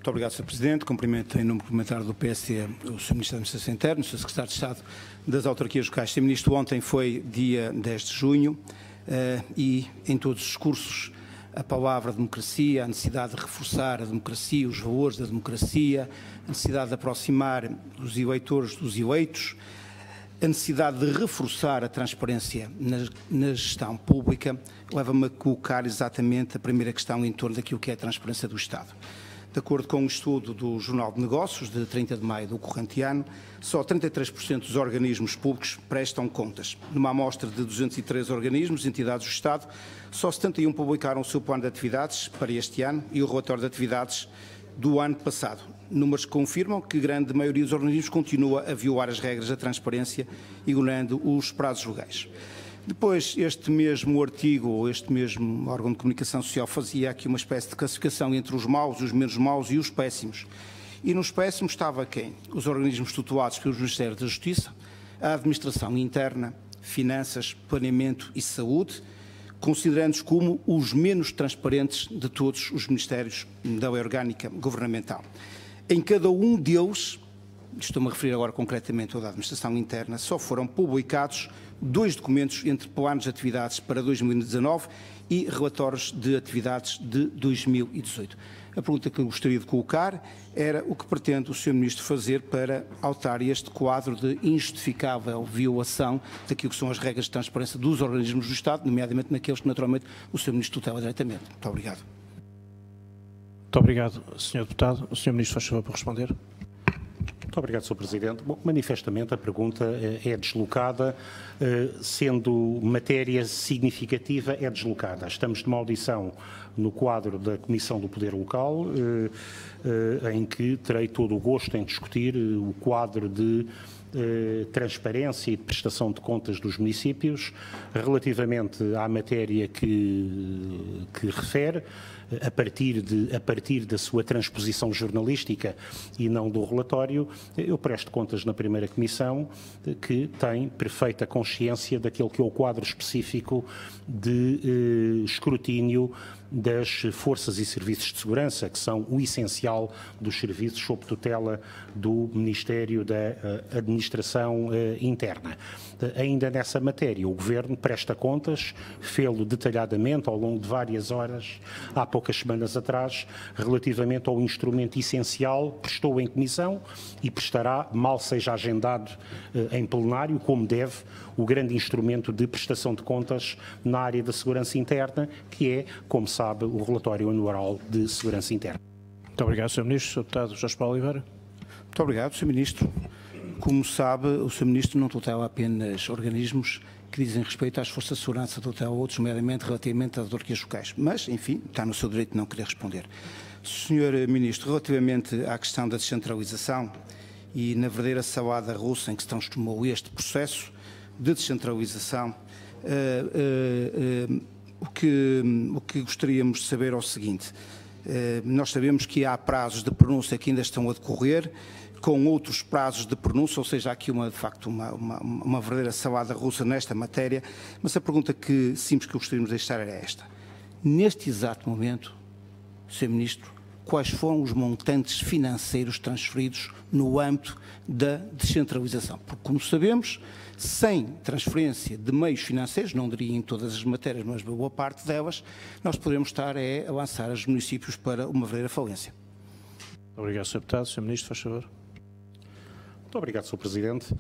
Muito obrigado, Sr. Presidente. Cumprimento em nome parlamentar do PSD o Sr. Ministro da Administração Interna, o Sr. Secretário de Estado das Autarquias Locais. Sr. Ministro, ontem foi dia 10 de junho e em todos os discursos a palavra democracia, a necessidade de reforçar a democracia, os valores da democracia, a necessidade de aproximar os eleitores dos eleitos, a necessidade de reforçar a transparência na gestão pública, leva-me a colocar exatamente a primeira questão em torno daquilo que é a transparência do Estado. De acordo com um estudo do Jornal de Negócios, de 30 de maio do corrente ano, só 33% dos organismos públicos prestam contas. Numa amostra de 203 organismos, entidades do Estado, só 71 publicaram o seu plano de atividades para este ano e o relatório de atividades do ano passado. Números que confirmam que a grande maioria dos organismos continua a violar as regras da transparência, ignorando os prazos legais. Depois, este mesmo artigo, este mesmo órgão de comunicação social fazia aqui uma espécie de classificação entre os maus, os menos maus e os péssimos. E nos péssimos estava quem? Os organismos tutelados pelos Ministérios da Justiça, a Administração Interna, Finanças, Planeamento e Saúde, considerando-os como os menos transparentes de todos os Ministérios da Lei Orgânica Governamental. Em cada um deles, estou-me a referir agora concretamente ao da Administração Interna, só foram publicados 2 documentos entre planos de atividades para 2019 e relatórios de atividades de 2018. A pergunta que eu gostaria de colocar era o que pretende o Sr. Ministro fazer para alterar este quadro de injustificável violação daquilo que são as regras de transparência dos organismos do Estado, nomeadamente naqueles que naturalmente o Sr. Ministro tutela diretamente. Muito obrigado. Muito obrigado, Sr. Deputado. O Sr. Ministro faz favor para responder. Muito obrigado, Sr. Presidente. Bom, manifestamente a pergunta é deslocada, sendo matéria significativa, é deslocada. Estamos de uma audição no quadro da Comissão do Poder Local, em que terei todo o gosto em discutir o quadro de transparência e de prestação de contas dos municípios, relativamente à matéria que refere, a partir da sua transposição jornalística e não do relatório. Eu presto contas na primeira comissão, que tem perfeita consciência daquele que é o quadro específico de escrutínio das forças e serviços de segurança, que são o essencial dos serviços sob tutela do Ministério da Administração Interna. Ainda nessa matéria, o Governo presta contas, fê-lo detalhadamente ao longo de várias horas, há poucas semanas atrás, relativamente ao instrumento essencial, prestou em comissão e prestará, mal seja agendado em plenário, como deve, o grande instrumento de prestação de contas na área da segurança interna, que é, como sabe, o relatório anual de segurança interna. Muito obrigado, Sr. Ministro. Sr. Deputado Jorge Paulo Oliveira. Muito obrigado, Sr. Ministro. Como sabe, o Sr. Ministro não tutela apenas organismos que dizem respeito às forças de segurança, tutela outros, nomeadamente relativamente às autarquias locais. Mas, enfim, está no seu direito de não querer responder. Sr. Ministro, relativamente à questão da descentralização e na verdadeira salada russa em que se transformou este processo de descentralização, o que gostaríamos de saber é o seguinte: nós sabemos que há prazos de pronúncia que ainda estão a decorrer, com outros prazos de pronúncia, ou seja, há aqui de facto uma verdadeira salada russa nesta matéria, mas a pergunta simples que gostaríamos de deixar era esta: neste exato momento, Sr. Ministro, quais foram os montantes financeiros transferidos no âmbito da descentralização? Porque, como sabemos, sem transferência de meios financeiros, não diria em todas as matérias, mas boa parte delas, nós podemos estar a lançar os municípios para uma verdadeira falência. Obrigado, Sr. Deputado. Sr. Ministro, faz favor. Muito obrigado, Sr. Presidente.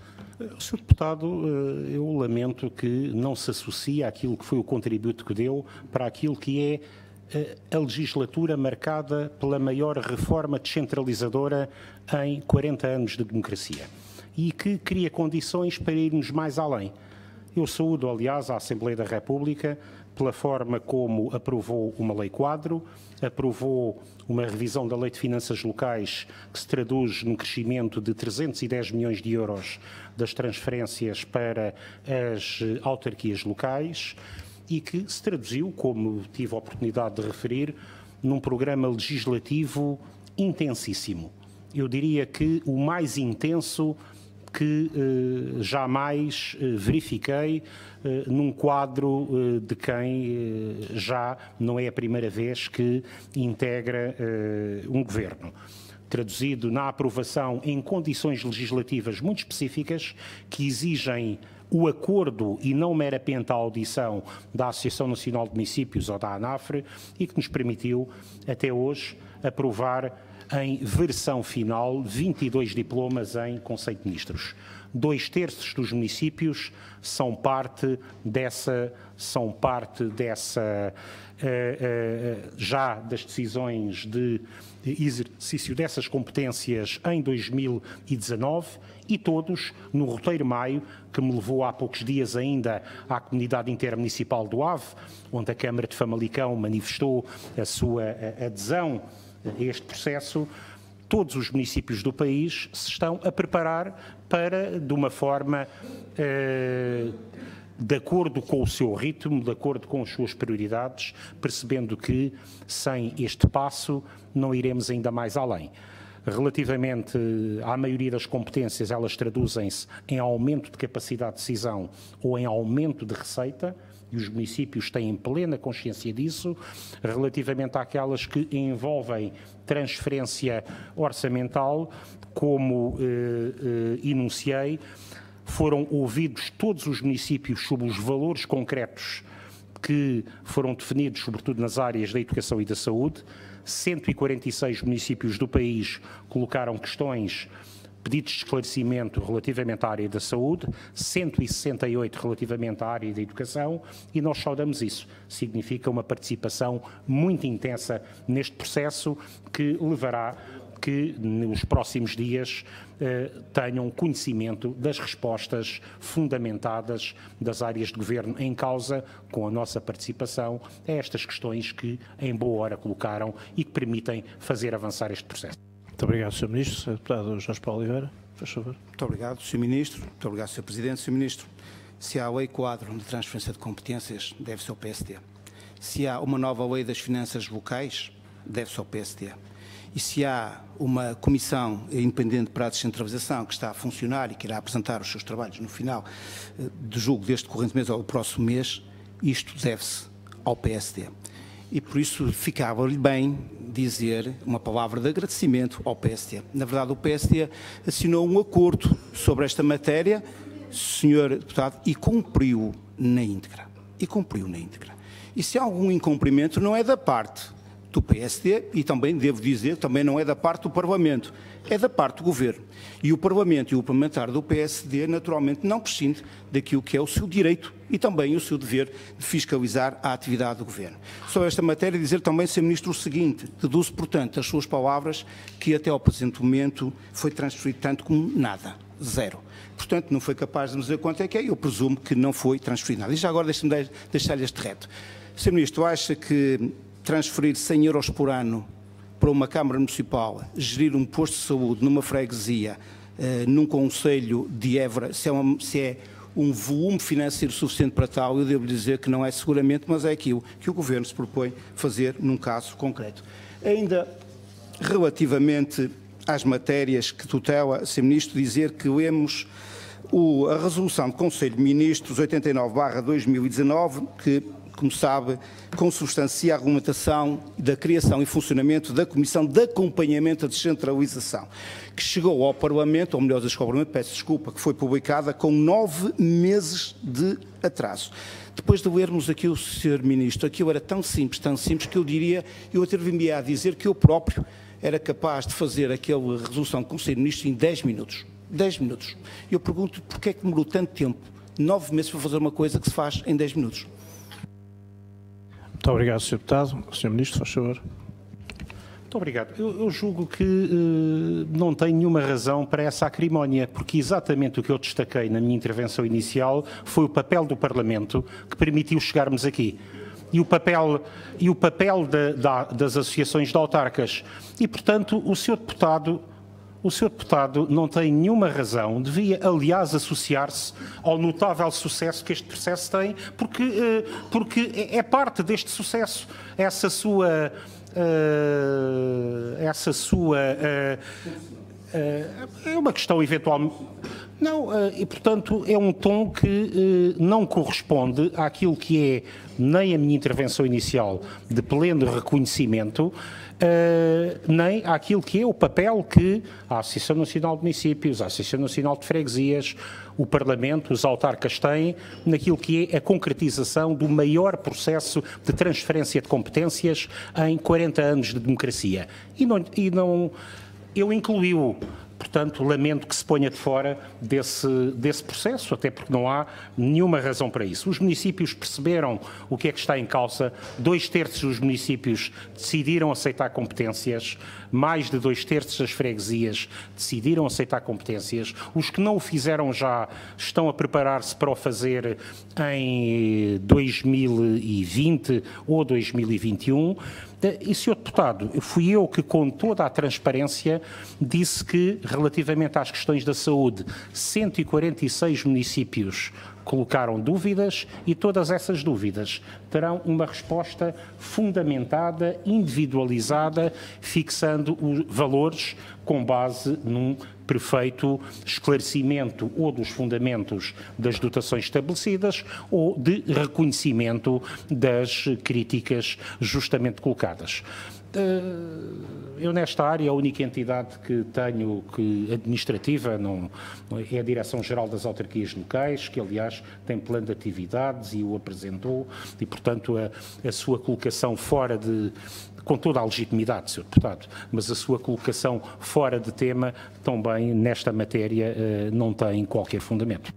Sr. Deputado, eu lamento que não se associe àquilo que foi o contributo que deu para aquilo que é a legislatura marcada pela maior reforma descentralizadora em 40 anos de democracia e que cria condições para irmos mais além. Eu saúdo, aliás, a Assembleia da República pela forma como aprovou uma lei-quadro, aprovou uma revisão da Lei de Finanças Locais que se traduz num crescimento de 310 milhões de euros das transferências para as autarquias locais e que se traduziu, como tive a oportunidade de referir, num programa legislativo intensíssimo. Eu diria que o mais intenso que jamais verifiquei num quadro de quem já não é a primeira vez que integra um governo. Traduzido na aprovação em condições legislativas muito específicas que exigem o acordo e não meramente a audição da Associação Nacional de Municípios ou da ANAFRE e que nos permitiu, até hoje, aprovar em versão final 22 diplomas em Conselho de Ministros. 2/3 dos municípios são parte dessa já das decisões de exercício dessas competências em 2019 e todos no roteiro Maio, que me levou há poucos dias ainda à Comunidade Intermunicipal do Ave, onde a Câmara de Famalicão manifestou a sua adesão a este processo. Todos os municípios do país se estão a preparar para, de uma forma de acordo com o seu ritmo, de acordo com as suas prioridades, percebendo que sem este passo não iremos ainda mais além. Relativamente à maioria das competências, elas traduzem-se em aumento de capacidade de decisão ou em aumento de receita, e os municípios têm plena consciência disso. Relativamente àquelas que envolvem transferência orçamental, como enunciei, foram ouvidos todos os municípios sobre os valores concretos que foram definidos, sobretudo nas áreas da educação e da saúde. 146 municípios do país colocaram questões, pedidos de esclarecimento relativamente à área da saúde, 168 relativamente à área da educação, e nós saudamos isso. Significa uma participação muito intensa neste processo que levará que nos próximos dias tenham conhecimento das respostas fundamentadas das áreas de governo em causa, com a nossa participação, a estas questões que em boa hora colocaram e que permitem fazer avançar este processo. Muito obrigado, Sr. Ministro. Sr. Deputado Jorge Paulo Oliveira, faz favor. Muito obrigado, Sr. Ministro. Muito obrigado, Sr. Presidente. Sr. Ministro, se há lei quadro de transferência de competências, deve-se ao PSD. Se há uma nova lei das finanças locais, deve-se ao PSD. E se há uma comissão independente para a descentralização que está a funcionar e que irá apresentar os seus trabalhos no final de julgo deste corrente mês ou do próximo mês, isto deve-se ao PSD. E por isso ficava-lhe bem dizer uma palavra de agradecimento ao PSD. Na verdade, o PSD assinou um acordo sobre esta matéria, Sr. Deputado, e cumpriu na íntegra. E se há algum incumprimento, não é da parte do PSD, e também devo dizer, também não é da parte do Parlamento, é da parte do Governo. E o Parlamento e o parlamentar do PSD, naturalmente, não prescinde daquilo que é o seu direito e também o seu dever de fiscalizar a atividade do Governo. Sobre esta matéria, dizer também, Sr. Ministro, o seguinte: deduzo, portanto, das suas palavras que até ao presente momento foi transferido tanto como nada, zero. Portanto, não foi capaz de nos dizer quanto é que é, eu presumo que não foi transferido nada. E já agora deixe-me deixar-lhe este reto. Sr. Ministro, acha que transferir 100 euros por ano para uma Câmara Municipal, gerir um posto de saúde numa freguesia, num concelho de Évora, se é um volume financeiro suficiente para tal, eu devo dizer que não é seguramente, mas é aquilo que o Governo se propõe fazer num caso concreto. Ainda relativamente às matérias que tutela, Sr. Ministro, dizer que lemos a resolução do Conselho de Ministros 89/2019, que, como sabe, consubstancia a regulamentação da criação e funcionamento da Comissão de Acompanhamento da Descentralização, que chegou ao Parlamento, ou melhor, ao Parlamento, peço desculpa, que foi publicada com 9 meses de atraso. Depois de lermos aquilo, Sr. Ministro, aquilo era tão simples, que eu atrevi-me a dizer que eu próprio era capaz de fazer aquela resolução do Conselho de Ministros em 10 minutos. 10 minutos. Eu pergunto, porquê é que demorou tanto tempo, 9 meses, para fazer uma coisa que se faz em 10 minutos? Muito obrigado, Sr. Deputado. Sr. Ministro, faz favor. Muito obrigado. Eu julgo que não tem nenhuma razão para essa acrimónia, porque exatamente o que eu destaquei na minha intervenção inicial foi o papel do Parlamento que permitiu chegarmos aqui. E o papel das associações de autarcas. E, portanto, o Sr. Deputado não tem nenhuma razão, devia, aliás, associar-se ao notável sucesso que este processo tem, porque é parte deste sucesso, É uma questão eventualmente... Não, e portanto é um tom que não corresponde àquilo que é nem a minha intervenção inicial de pleno reconhecimento, nem àquilo que é o papel que a Associação Nacional de Municípios, a Associação Nacional de Freguesias, o Parlamento, os autarcas têm naquilo que é a concretização do maior processo de transferência de competências em 40 anos de democracia. Ele incluiu. Portanto, lamento que se ponha de fora desse processo, até porque não há nenhuma razão para isso. Os municípios perceberam o que é que está em causa, 2/3 dos municípios decidiram aceitar competências, mais de 2/3 das freguesias decidiram aceitar competências, os que não o fizeram já estão a preparar-se para o fazer em 2020 ou 2021, e, Sr. Deputado, fui eu que, com toda a transparência, disse que, relativamente às questões da saúde, 146 municípios colocaram dúvidas e todas essas dúvidas terão uma resposta fundamentada, individualizada, fixando os valores com base num perfeito esclarecimento ou dos fundamentos das dotações estabelecidas ou de reconhecimento das críticas justamente colocadas. Eu, nesta área, a única entidade que tenho administrativa é a Direção-Geral das Autarquias Locais, que, aliás, tem plano de atividades e o apresentou, e, portanto, a sua colocação fora de... com toda a legitimidade, Sr. Deputado, mas a sua colocação fora de tema, também, nesta matéria, não tem qualquer fundamento.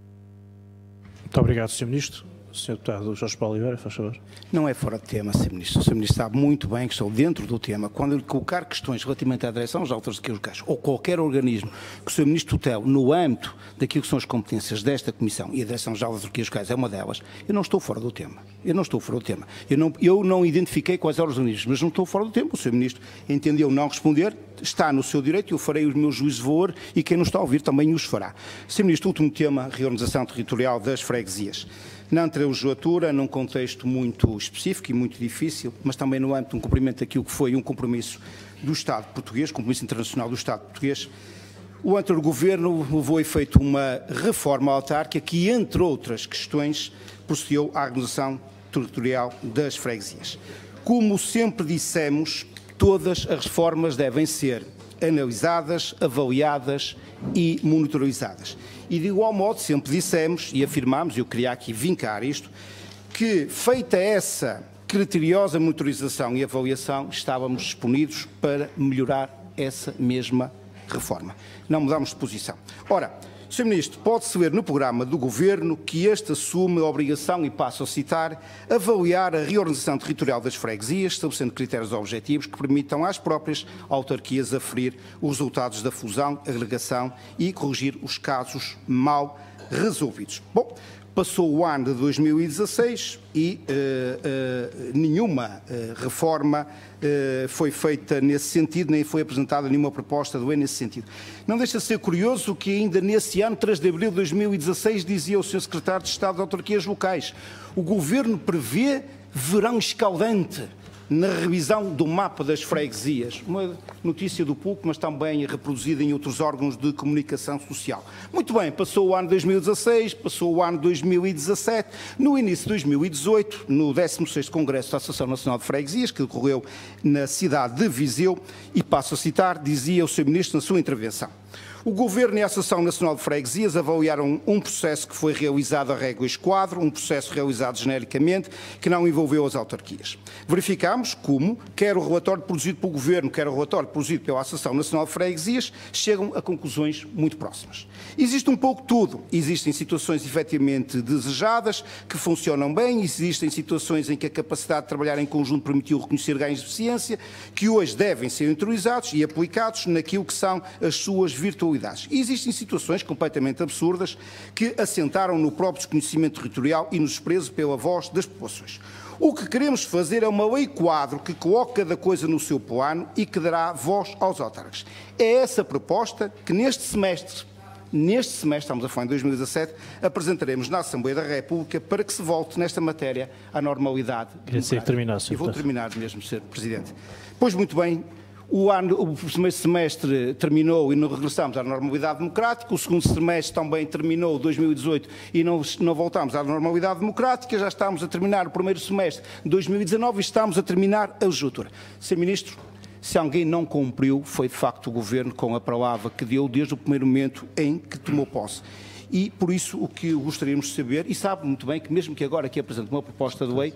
Muito obrigado, Sr. Ministro. Sr. Deputado Jorge Paulo Oliveira, faz favor. Não é fora de tema, Sr. Ministro. O Sr. Ministro sabe muito bem que estou dentro do tema. Quando lhe colocar questões relativamente à direção das autarquias locais ou qualquer organismo que o Sr. Ministro tutela no âmbito daquilo que são as competências desta Comissão, e a Direção-Geral das Autarquias Locais é uma delas, eu não estou fora do tema. Eu não identifiquei quais eram os organismos, mas não estou fora do tema. O Sr. Ministro entendeu não responder, está no seu direito, eu farei os meus juízos de valor e quem nos está a ouvir também os fará. Sr. Ministro, último tema, reorganização territorial das freguesias. Na anterior legislatura, num contexto muito específico e muito difícil, mas também no âmbito de um cumprimento daquilo que foi um compromisso do Estado português, compromisso internacional do Estado português, o anterior governo levou a efeito uma reforma autárquica que, entre outras questões, procedeu à organização territorial das freguesias. Como sempre dissemos, todas as reformas devem ser analisadas, avaliadas e monitorizadas. E de igual modo sempre dissemos e afirmamos, eu queria aqui vincar isto, que feita essa criteriosa monitorização e avaliação, estávamos disponíveis para melhorar essa mesma reforma. Não mudamos de posição. Ora, Sr. Ministro, pode-se ver no programa do Governo que este assume a obrigação, e passo a citar, avaliar a reorganização territorial das freguesias, estabelecendo critérios objetivos que permitam às próprias autarquias aferir os resultados da fusão, agregação e corrigir os casos mal resolvidos. Bom, passou o ano de 2016 e nenhuma reforma foi feita nesse sentido, nem foi apresentada nenhuma proposta do nesse sentido. Não deixa de ser curioso que ainda nesse ano, 3 de abril de 2016, dizia o Sr. Secretário de Estado de Autarquias Locais, o Governo prevê verão escaldante na revisão do mapa das freguesias. Uma notícia do público, mas também reproduzida em outros órgãos de comunicação social. Muito bem, passou o ano 2016, passou o ano 2017, no início de 2018, no 16º Congresso da Associação Nacional de Freguesias, que decorreu na cidade de Viseu, e passo a citar, dizia o Sr. Ministro na sua intervenção. O Governo e a Associação Nacional de Freguesias avaliaram um processo que foi realizado a réguas-quadro, um processo realizado genericamente, que não envolveu as autarquias. Verificámos como, quer o relatório produzido pelo Governo, quer o relatório produzido pela Associação Nacional de Freguesias, chegam a conclusões muito próximas. Existe um pouco tudo. Existem situações efetivamente desejadas, que funcionam bem, existem situações em que a capacidade de trabalhar em conjunto permitiu reconhecer ganhos de eficiência, que hoje devem ser interiorizados e aplicados naquilo que são as suas virtualidades. E existem situações completamente absurdas que assentaram no próprio desconhecimento territorial e no desprezo pela voz das populações. O que queremos fazer é uma lei quadro que coloque cada coisa no seu plano e que dará voz aos autarcas. É essa proposta que neste semestre, estamos a falar em 2017, apresentaremos na Assembleia da República para que se volte nesta matéria à normalidade. Queria ser que terminasse. E vou terminar mesmo, Sr. Presidente. Pois muito bem, O primeiro semestre terminou e não regressamos à normalidade democrática, o segundo semestre também terminou, 2018, e não voltamos à normalidade democrática, já estamos a terminar o primeiro semestre de 2019 e estamos a terminar a legislatura. Sr. Ministro, se alguém não cumpriu, foi de facto o Governo com a palavra que deu desde o primeiro momento em que tomou posse. E por isso o que gostaríamos de saber, e sabe muito bem que mesmo que agora aqui apresente uma proposta de lei,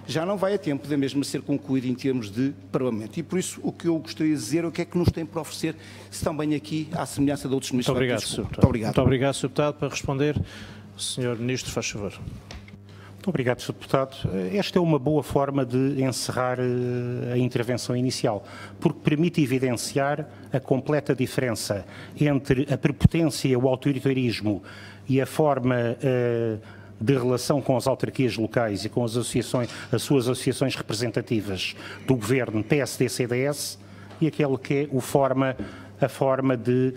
já não vai a tempo da mesma ser concluída em termos de Parlamento. E por isso o que eu gostaria de dizer é o que é que nos tem para oferecer, se também aqui, à semelhança de outros ministros. Muito obrigado, Sr. Deputado. Muito obrigado. Muito obrigado, Sr. Deputado. Para responder, o Sr. Ministro, faz favor. Muito obrigado, Sr. Deputado. Esta é uma boa forma de encerrar a intervenção inicial, porque permite evidenciar a completa diferença entre a prepotência, o autoritarismo e a forma de relação com as autarquias locais e com as suas associações representativas do Governo PSD-CDS e aquele que é a forma de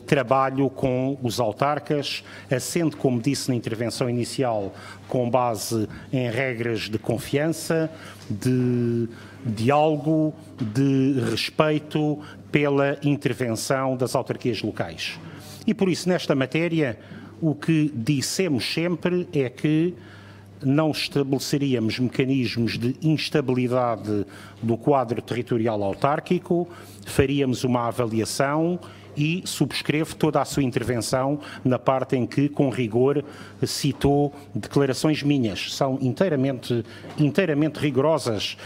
trabalho com os autarcas, assente, como disse na intervenção inicial, com base em regras de confiança, de diálogo, de respeito pela intervenção das autarquias locais. E por isso, nesta matéria, o que dissemos sempre é que não estabeleceríamos mecanismos de instabilidade do quadro territorial autárquico, faríamos uma avaliação e subscrevo toda a sua intervenção na parte em que, com rigor, citou declarações minhas. São inteiramente rigorosas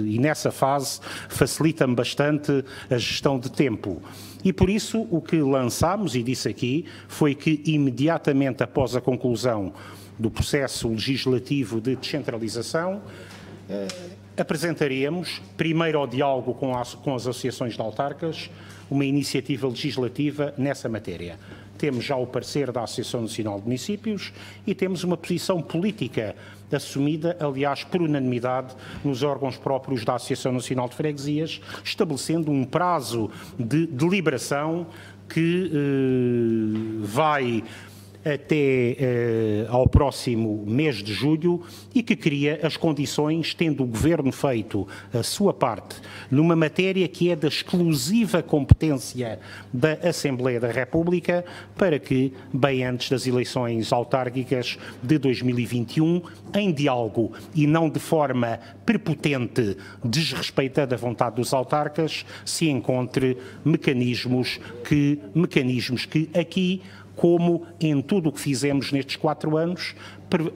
e nessa fase facilita-me bastante a gestão de tempo. E por isso o que lançámos, e disse aqui, foi que imediatamente após a conclusão do processo legislativo de descentralização, apresentaríamos, primeiro ao diálogo com as associações de autarcas, uma iniciativa legislativa nessa matéria. Temos já o parecer da Associação Nacional de Municípios e temos uma posição política assumida, aliás, por unanimidade nos órgãos próprios da Associação Nacional de Freguesias, estabelecendo um prazo de deliberação que vai até ao próximo mês de julho e que cria as condições, tendo o Governo feito a sua parte, numa matéria que é da exclusiva competência da Assembleia da República, para que, bem antes das eleições autárquicas de 2021, em diálogo e não de forma prepotente, desrespeitando a vontade dos autarcas, se encontre mecanismos que aqui, como em tudo o que fizemos nestes 4 anos,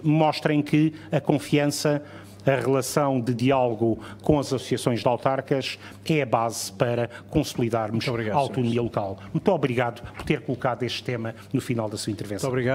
mostrem que a confiança, a relação de diálogo com as associações de autarcas é a base para consolidarmos a autonomia local. Muito obrigado por ter colocado este tema no final da sua intervenção. Muito obrigado.